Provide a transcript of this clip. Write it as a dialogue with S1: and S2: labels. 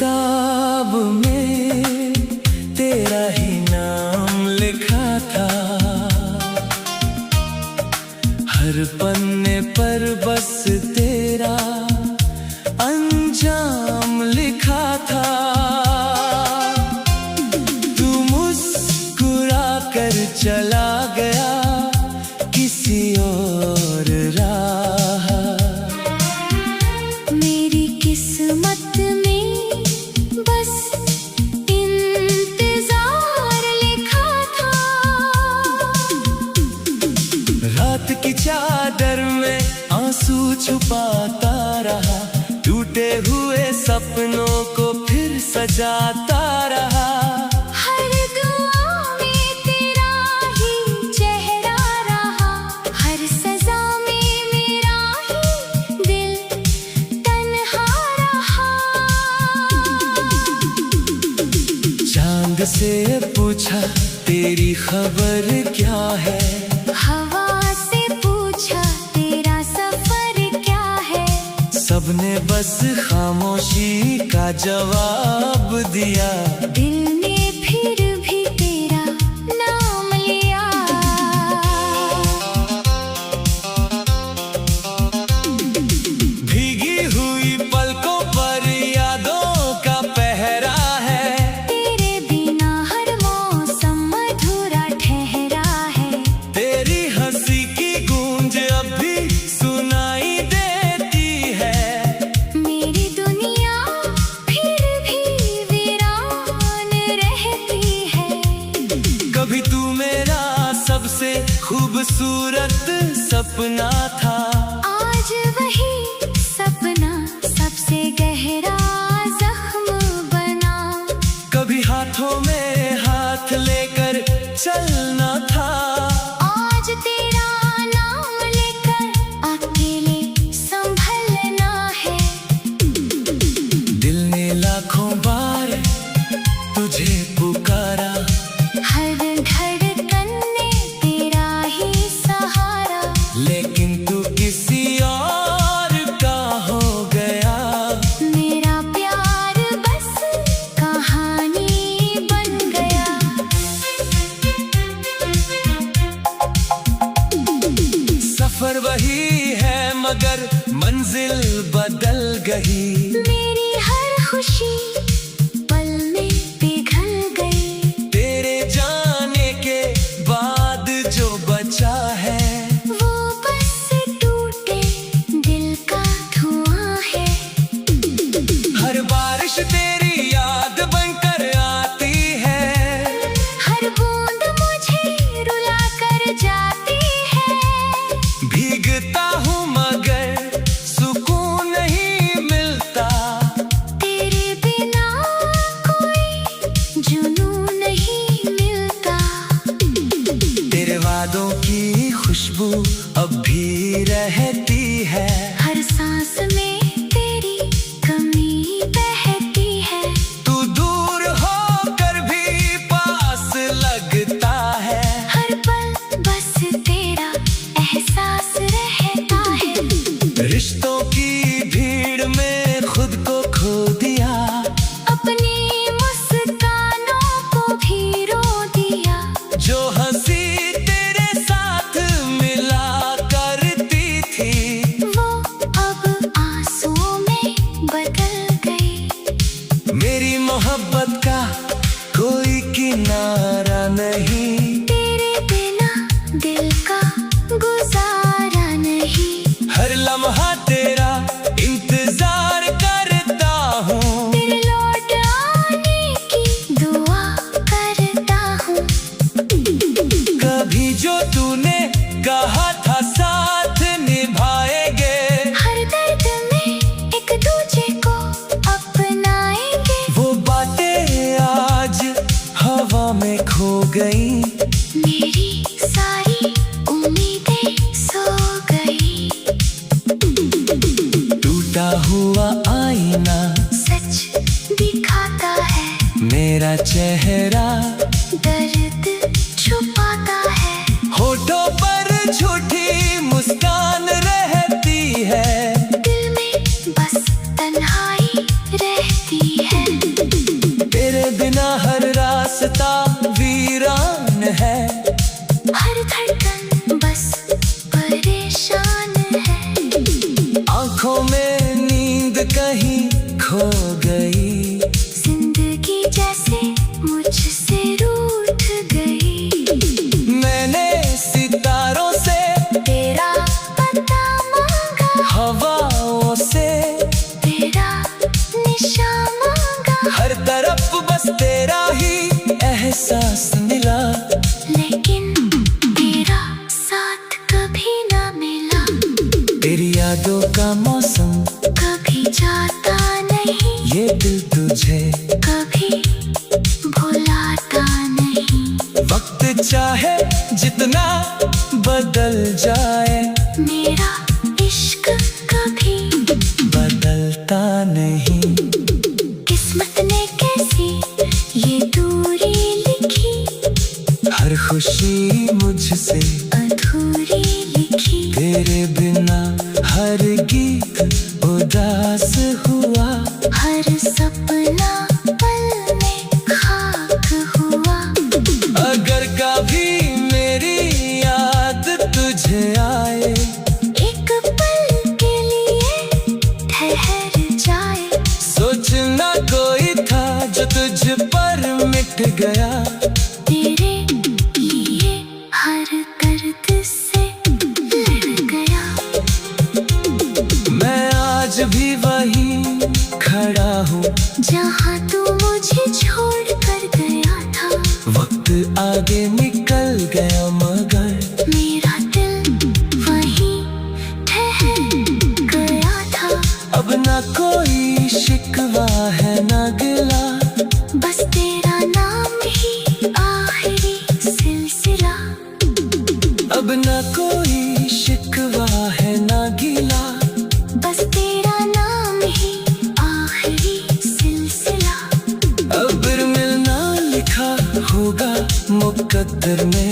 S1: किताब में तेरा ही नाम लिखा था, हर पन्ने पर बस तेरा अंजाम लिखा था। तू मुस्कुरा कर चला गया किसी और राह,
S2: मेरी किस्मत में बस इंतजार लिखा था।
S1: रात की चादर में आंसू छुपाता रहा, टूटे हुए सपनों को फिर सजाता रहा।
S2: हर दुआ में तेरा ही चेहरा रहा, हर सजा में मेरा ही दिल तन्हा रहा।
S1: चांद से पूछा तेरी खबर क्या है,
S2: हवा से पूछा तेरा सफर क्या है।
S1: सबने बस खामोशी का जवाब दिया।
S2: दिल ने फिर भी तेरा नाम लिया।
S1: भीगी हुई पलकों पर यादों का पहरा है,
S2: तेरे बिना हर मौसम अधूरा ठहरा है।
S1: तेरी हंसी की गूंज अब भी सुनाई देती है।
S2: मेरी दुनिया फिर भी वीरान रहती है।
S1: कभी तू मेरा सबसे खूबसूरत सपना था,
S2: आज वही सपना सबसे गहरा जख्म बना।
S1: कभी हाथों में हाथ लेकर चलना था,
S2: आज तेरा नाम लेकर अकेले संभलना है।
S1: दिल ने लाखों बार तुझे पुकारा,
S2: हर धड़कन ने तेरा ही सहारा।
S1: लेकिन तू किसी और का हो गया।
S2: मेरा प्यार बस कहानी बन गया।
S1: सफर वही है मगर मंजिल बदल गई।
S2: मेरी हर खुशी पल में पिघल गई।
S1: तेरे जाने के बाद जो बचा है,
S2: वो बस टूटे दिल का धुआं है।
S1: हर बारिश तेरी याद बनकर आती है।
S2: हर बूंद मुझे रुला कर जाती है।
S1: भीगता हूँ मगर सुकून नहीं मिलता।
S2: तेरे बिना कोई जुनून नहीं मिलता।
S1: तेरे वादों की खुशबू अब भी रहती है।
S2: हर सांस में तेरी कमी बहती है।
S1: तू दूर होकर भी पास लगता है।
S2: हर पल बस तेरा एहसास रहता है।
S1: रिश्तों की भीड़ में खुद को खो दिया,
S2: अपनी मुस्कानों को भी रो दिया।
S1: जो हंसी तेरे साथ मिला करती थी,
S2: वो अब आंसुओं में बदल गई।
S1: मेरी मोहब्बत का कोई किनारा नहीं।
S2: तेरे बिना दिल का गुजारा नहीं।
S1: हर लम्हा तेरा इंतजार करता हूँ।
S2: तेरे लौट आने की दुआ करता हूँ।
S1: कभी जो तूने कहा था साथ निभाएंगे,
S2: हर दर्द में एक दूजे को अपनाएंगे।
S1: वो बातें आज हवा में खो गई।
S2: मेरी सारी उम्मीदें सो गई।
S1: टूटा हुआ आईना
S2: सच दिखाता है,
S1: मेरा चेहरा
S2: दर्द छुपाता है।
S1: होठों पर झूठी मुस्कान रहती है।
S2: दिल में बस तन्हाई रहती है।
S1: तेरी यादों का मौसम
S2: कभी जाता नहीं,
S1: ये दिल तुझे
S2: कभी भुलाता नहीं।
S1: वक्त चाहे जितना बदल जाए,
S2: मेरा इश्क कभी
S1: बदलता नहीं।
S2: किस्मत ने कैसी ये दूरी लिखी,
S1: हर खुशी मुझसे
S2: अधूरी लिखी।
S1: तेरे बिना हर गीत उदास हुआ,
S2: हर सपना पल में खाक हुआ।
S1: अगर कभी मेरी याद तुझे आए,
S2: एक पल के लिए ठहर जाए।
S1: सोचना कोई था जो तुझ पर मिट गया।
S2: तेरे लिए हर दर्द से लड़ गया।
S1: मैं आज भी वहीं खड़ा हूँ
S2: जहाँ तू मुझे छोड़ कर गया था।
S1: वक्त आगे निकल गया मगर
S2: मेरा दिल वहीं ठहर गया था।
S1: अब ना कोई शिकवा है ना गिला,
S2: बस तेरा नाम ही आखिरी सिलसिला।
S1: अब ना कोई शिकवा है ना गिला।
S2: बस तेरा नाम ही आखिरी सिलसिला।
S1: अब मिलना लिखा होगा मुकद्दर में।